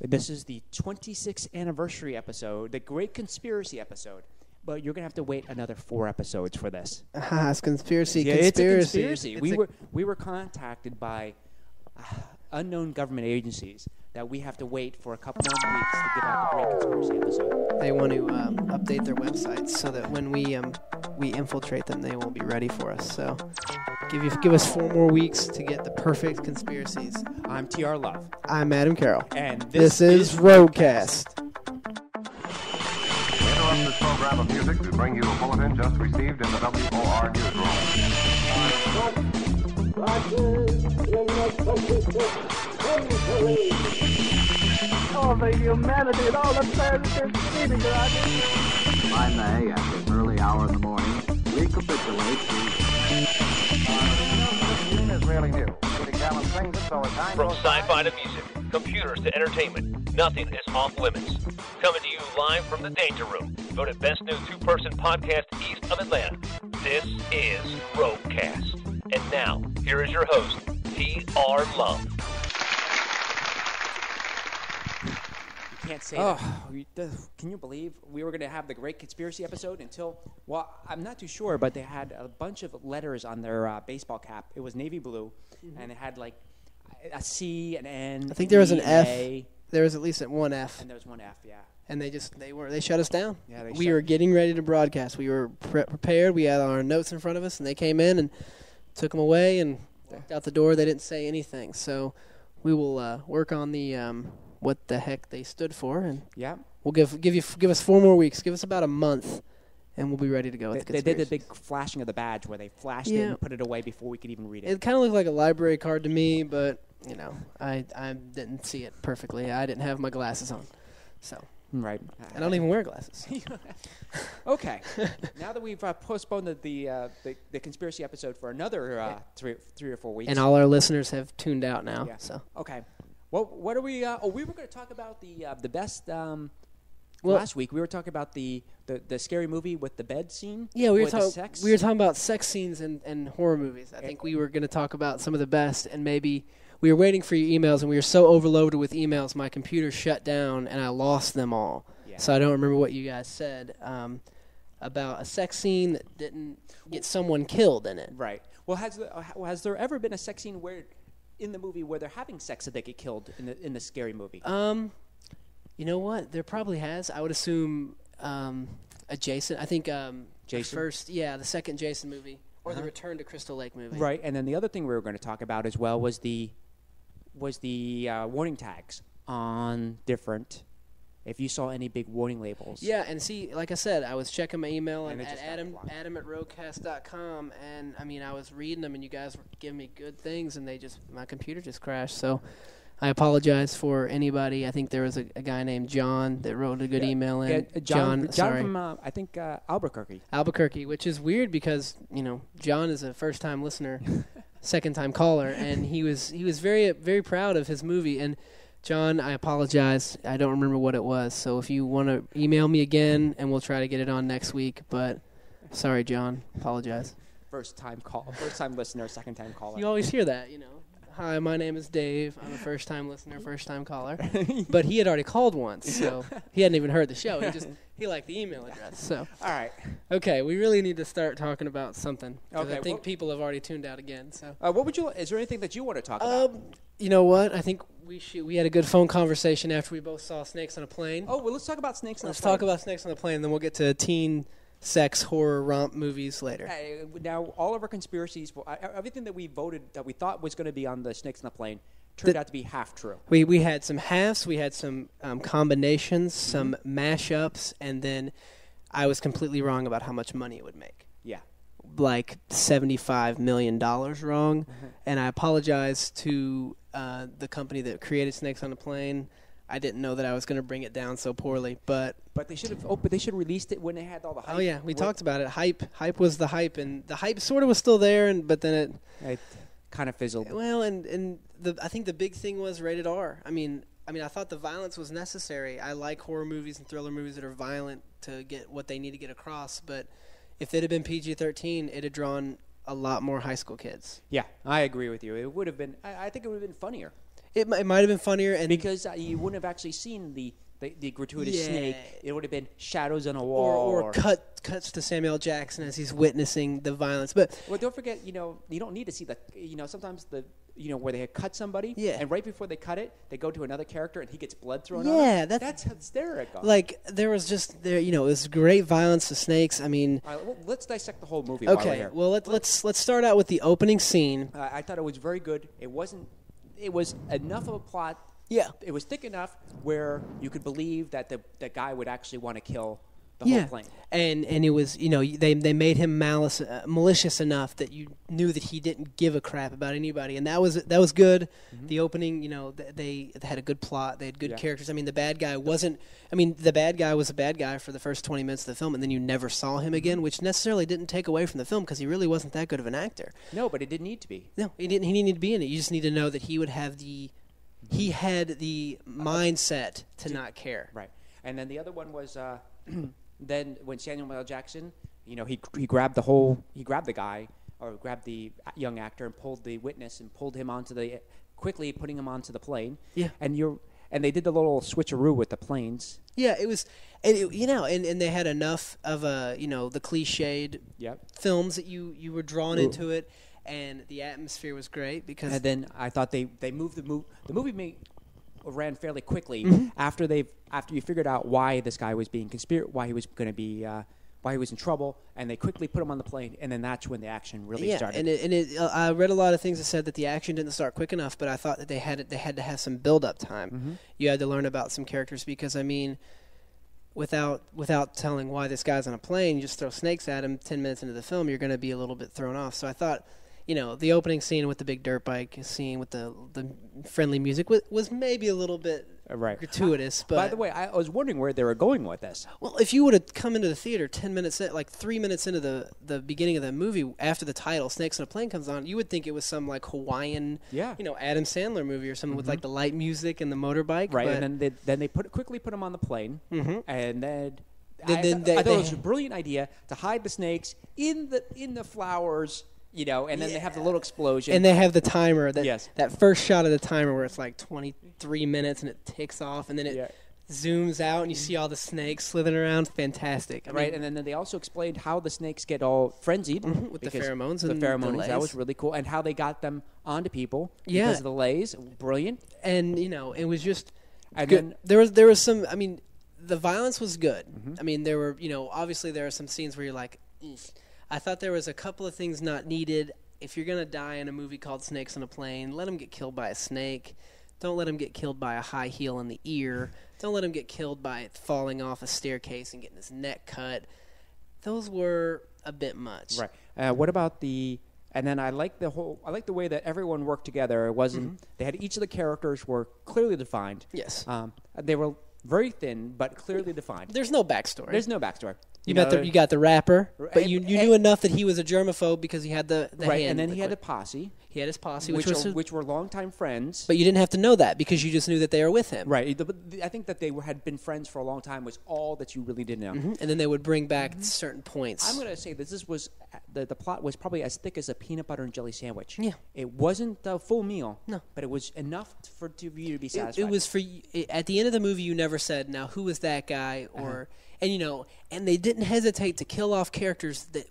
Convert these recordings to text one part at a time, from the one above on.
This is the 26th anniversary episode, the Great Conspiracy episode. But you're gonna have to wait another 4 episodes for this. It's conspiracy. Yeah, conspiracy. It's a conspiracy. We were contacted by unknown government agencies that we have to wait for a couple more weeks to give out the Great Conspiracy episode. They want to update their websites so that when we infiltrate them, they will be ready for us. So give us 4 more weeks to get the perfect conspiracies. I'm TR Love. I'm Adam Carroll. And this is Roadcast. We interrupt this program of music to bring you a bulletin just received in the WOR newsroom. All the humanity and all the planet is bleeding, Roger. I may, at this early hour in the morning, recapitulate Is really new. From sci-fi to music, computers to entertainment, nothing is off limits. Coming to you live from the Danger Room, voted best new 2-person podcast east of Atlanta. This is Roadcast. And now, here is your host, T.R. Love. You can't say that. Can you believe we were going to have the Great Conspiracy episode until, well, I'm not too sure, but they had a bunch of letters on their baseball cap. It was navy blue, and it had like a C, an N. I think there was an F. A, There was at least one F. and there was one F, yeah. And they shut us down. Yeah, we were getting ready to broadcast. We were prepared. We had our notes in front of us, and they came in and took them away and walked out the door. They didn't say anything. So we will work on the what the heck they stood for, and Yeah. we'll give us 4 more weeks. Give us about a month, and we'll be ready to go with the They did the conspiracy. big flashing of the badge where they flashed it Yeah. and put it away before we could even read it. It kind of looked like a library card to me, but I didn't see it perfectly. I didn't have my glasses on, so Right. I don't even wear glasses. Okay. Now that we've postponed the conspiracy episode for another 3 or 4 weeks. And all our listeners have tuned out now. Yeah. So Okay. Well, what are we? We were going to talk about the best. Well- Last week we were talking about the scary movie with the bed scene. yeah, we were with the talking. sex. We were talking about sex scenes and horror movies. I think we were going to talk about some of the best, and maybe we were waiting for your emails, and we were so overloaded with emails, my computer shut down, and I lost them all. Yeah. So I don't remember what you guys said about a sex scene that didn't get someone killed in it. Right. Well, has there ever been a sex scene where in the movie where they're having sex that they get killed in the scary movie? You know what? There probably has. I would assume a Jason. I think Jason? the second Jason movie, or the Return to Crystal Lake movie. Right. And then the other thing we were going to talk about as well was the warning tags on different. If you saw any big warning labels. Yeah, and see, like I said, I was checking my email And at it just got Adam at roadcast.com, and I mean, I was reading them, and you guys were giving me good things, and my computer just crashed. So I apologize for anybody. I think there was a guy named John that wrote a good email in. Yeah, John sorry. from I think Albuquerque. Albuquerque, which is weird because John is a first-time listener, second-time caller, and he was very very proud of his movie. And John, I apologize. I don't remember what it was. So if you want to email me again, and we'll try to get it on next week. But sorry, John, apologize. First time listener, second time caller. You always hear that, Hi, my name is Dave. I'm a first-time listener, first-time caller. But he had already called once, so he hadn't even heard the show. He liked the email address. So All right. okay, we really need to start talking about something. 'Cause Okay, I think well- people have already tuned out again. So Is there anything that you want to talk about? you know what? I think we had a good phone conversation after we both saw Snakes on a Plane. Oh, well, let's talk about Snakes on Let's a Plane. talk about Snakes on a Plane, then we'll get to teen sex horror romp movies later. Now, all of our conspiracies, everything that we voted, that we thought was going to be on the Snakes on the Plane, turned out to be half true. We had some halves, we had some combinations, some mashups, and then I was completely wrong about how much money it would make. Yeah. Like $75 million wrong, and I apologize to the company that created Snakes on a Plane. I didn't know that I was going to bring it down so poorly, but they should have. But they should have released it when they had all the hype. oh yeah, we talked about it. Hype was the hype, and the hype sort of was still there, but then It kind of fizzled. well, and I think the big thing was rated R. I mean, I thought the violence was necessary. I like horror movies and thriller movies that are violent to get what they need to get across, but if it had been PG-13, it'd have drawn a lot more high school kids. Yeah, I agree with you. It would have been. I think it would have been funnier. It might have been funnier, and because you wouldn't have actually seen the gratuitous snake. It would have been shadows on a wall, or cuts to Samuel Jackson as he's witnessing the violence. But don't forget, you don't need to see the, sometimes where they cut somebody, and right before they cut it, they go to another character and he gets blood thrown on him. Yeah, that's hysterical. Like there was just it was great violence to snakes. I mean, all right, well, let's dissect the whole movie. Okay, while we're here. well let's start out with the opening scene. I thought it was very good. It was enough of a plot. Yeah, it was thick enough where you could believe that the guy would actually want to kill the whole plane. And it was they made him malicious enough that you knew that he didn't give a crap about anybody, and that was good. Mm-hmm. The opening, they had a good plot. They had good characters. I mean, the bad guy was a bad guy for the first 20 minutes of the film, and then you never saw him again, which necessarily didn't take away from the film because he really wasn't that good of an actor. No, but it didn't need to be. No, he didn't. He didn't need to be in it. You just need to know that he would have he had the mindset to not care. Right. And then the other one was then when Samuel L. Jackson, he grabbed the guy or grabbed the young actor and pulled the witness and pulled him quickly putting him onto the plane. Yeah. And they did the little switcheroo with the planes. Yeah, it was, and they had enough of the cliched films that you were drawn into it. And the atmosphere was great because. And then I thought they moved the movie ran fairly quickly after you figured out why this guy was being why he was going to be why he was in trouble, and they quickly put him on the plane, and then that's when the action really started. And I read a lot of things that said that the action didn't start quick enough, but I thought that they had to have some build up time. Mm-hmm. You had to learn about some characters because without telling why this guy's on a plane, you just throw snakes at him 10 minutes into the film, you're going to be a little bit thrown off. So I thought. The opening scene with the big dirt bike scene with the friendly music was maybe a little bit gratuitous. But by the way, I was wondering where they were going with this. Well, if you would have come into the theater 10 minutes, 3 minutes into the beginning of the movie, after the title "Snakes on a Plane" comes on, you would think it was some Hawaiian, Adam Sandler movie or something with the light music and the motorbike. Right, but and then they quickly put him on the plane, and then. I thought it was a brilliant idea to hide the snakes in the flowers. And then they have the little explosion. And they have the timer. That first shot of the timer where it's 23 minutes and it ticks off and then it zooms out and you see all the snakes slithering around. Fantastic. And then they also explained how the snakes get all frenzied. With the pheromones. That was really cool. And how they got them onto people because of the lays. Brilliant. And, it was just good. There was some, the violence was good. Mm-hmm. There were, obviously there are some scenes where you're like, I thought there was a couple of things not needed. If you're going to die in a movie called Snakes on a Plane, let him get killed by a snake. Don't let him get killed by a high heel in the ear. Don't let him get killed by falling off a staircase and getting his neck cut. Those were a bit much. Right. What about and then I like the way that everyone worked together. It wasn't, they had each of the characters were clearly defined. Yes. They were very thin, but clearly defined. There's no backstory. You got the rapper, but you knew enough that he was a germaphobe because he had the right, hand. and then he had a posse. He had his posse, which were longtime friends. But you didn't have to know that because you just knew that they were with him. Right. I think that they had been friends for a long time was all that you really did know. Mm-hmm. And then they would bring back certain points. I'm going to say that this was the plot was probably as thick as a peanut butter and jelly sandwich. Yeah. It wasn't a full meal. No. But it was enough for you to be satisfied. It was at the end of the movie, you never said, now who was that guy or. And they didn't hesitate to kill off characters that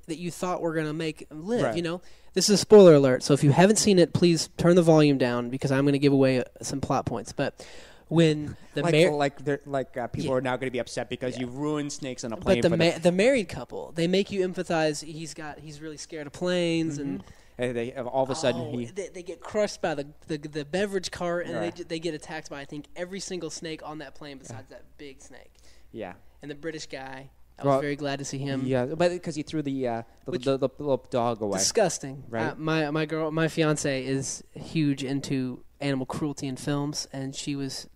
you thought were going to make them live. Right. This is a spoiler alert, so if you haven't seen it, please turn the volume down because I'm going to give away some plot points. But when the people are now going to be upset because you ruined Snakes on a Plane. But the married couple, they make you empathize. He's really scared of planes and. And they all of a sudden they get crushed by the beverage cart and they get attacked by I think every single snake on that plane besides that big snake. Yeah. And the British guy, I was very glad to see him. Yeah, but because he threw the little dog away. Disgusting. Right. My fiance is huge into animal cruelty in films, and she was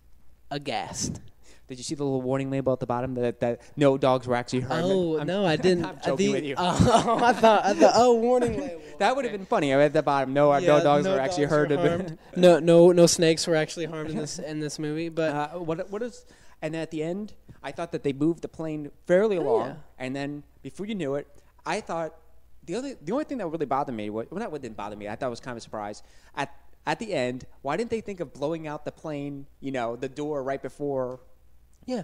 aghast. Did you see the little warning label at the bottom that no dogs were actually harmed? Oh, no, I didn't. I'm joking with you. I thought, warning label. That would have been funny. At the bottom, no dogs were actually harmed. No snakes were actually harmed in this movie. But what is? And at the end, I thought that they moved the plane fairly along, and then before you knew it, I thought the only thing that really bothered me, didn't bother me, I thought it was kind of a surprise. at the end, why didn't they think of blowing out the plane, the door right before Yeah.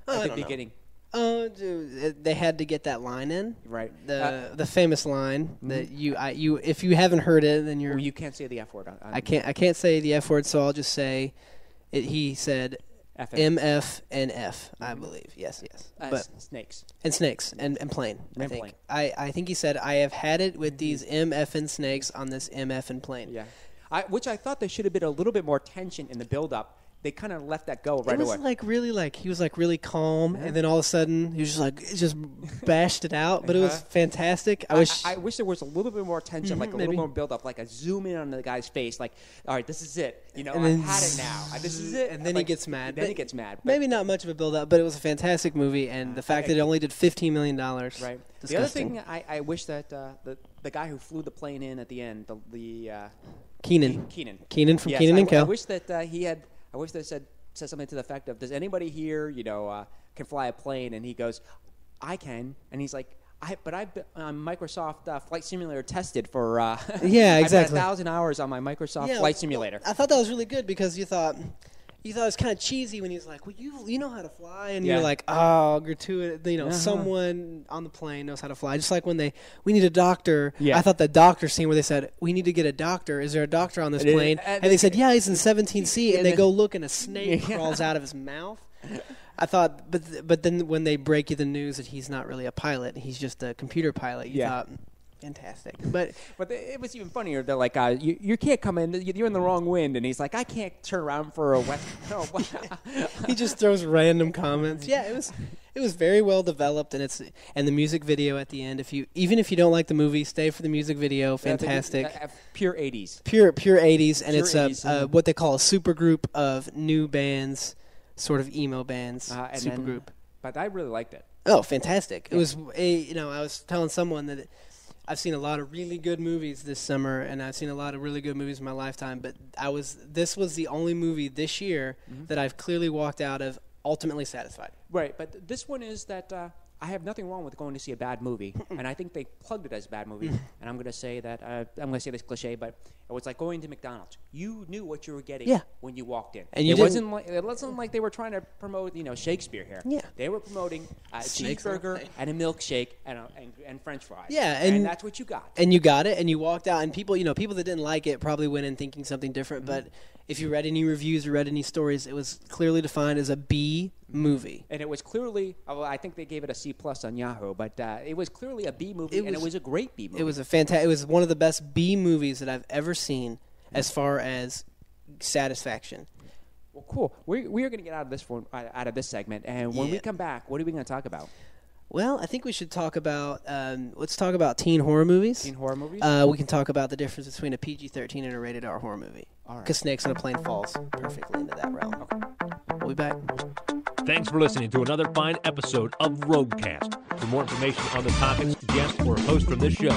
at the beginning? They had to get that line in. Right. The famous line that you if you haven't heard it, then you're. Well, you can't say the F word. I can't say the F word, so I'll just say it. He said F-N. MF and F, I believe. Yes. But Snakes. and snakes and plane. I And think. plane. I think he said I have had it with these MF and snakes on this MF and plane. Yeah. Which I thought there should have been a little bit more tension in the build-up. They kind of left that go right It was away. he was really calm, and then all of a sudden he was just bashed it out. But it was fantastic. I wish there was a little bit more tension, like a maybe. little more build-up, like a zoom in on the guy's face, like, all right, this is it. And I've then had it now. This is it. And then he gets mad. Then But he gets mad. but- Maybe not much of a build up, but it was a fantastic movie, and the fact that it only did $15 million. Right. Disgusting. The other thing I wish that the guy who flew the plane in at the end, Keenan. Keenan from Yes, Keenan and I Kel. wish that I wish they said something to the effect of, does anybody here, can fly a plane? And he goes, I can. And he's like, I've been on Microsoft Flight Simulator tested for Yeah, I've exactly. had 1,000 hours on my Microsoft Flight Simulator. I thought that was really good because you thought it was kind of cheesy when he's like, well, you know how to fly, and Yeah. you're like, oh, gratuitous. Someone on the plane knows how to fly. Just like when we need a doctor. Yeah. I thought the doctor scene where they said, we need to get a doctor. Is there a doctor on this And it- plane? and And they said, yeah, he's in 17C, and and they then- go look, and a snake crawls out of his mouth. I thought, but then when they break you the news that he's not really a pilot, he's just a computer pilot, you Yeah. thought, fantastic. But It was even funnier. They're like, you can't come in. You're in the wrong wind. And he's like, I can't turn around for a west. No, he just throws random comments. Yeah, it was very well developed, and the music video at the end. Even if you don't like the movie, stay for the music video. Fantastic, Pure 80s. pure 80s, and Pure it's 80s, what they call a super group of new bands, sort of emo bands. And Super then- group. But I really liked it. Oh, fantastic! It was I was telling someone that I've seen a lot of really good movies this summer, and I've seen a lot of really good movies in my lifetime. But this was the only movie this year that I've clearly walked out of ultimately satisfied. Right, but this one is that I have nothing wrong with going to see a bad movie, and I think they plugged it as a bad movie. And I'm going to say that I'm going to say this cliche, but it was like going to McDonald's. You knew what you were getting when you walked in. And you it wasn't like they were trying to promote Shakespeare here. Yeah. They were promoting a Snakes on a cheeseburger plane. and a milkshake and French fries. Yeah, and and- that's what you got. And you got it, and you walked out, and people that didn't like it probably went in thinking something different. But if you read any reviews or read any stories, it was clearly defined as a B movie. And it was clearly, I think they gave it a C+ on Yahoo, but it was clearly a B movie, and it was a great B movie. It was it was one of the best B movies that I've ever seen as far as satisfaction. Well, cool. We are going to get out of this segment, and when we come back, what are we going to talk about? Well, I think we should talk about let's talk about teen horror movies. Teen horror movies? We can talk about the difference between a PG-13 and a rated R horror movie. All right. Because Snakes on a Plane falls perfectly into that realm. Okay. We'll be back. Thanks for listening to another fine episode of Roguecast. For more information on the topics, guests, or hosts from this show,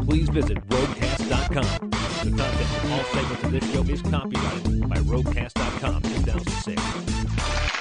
please visit roguecast.com. The content of all segments of this show is copyrighted by roguecast.com 2006.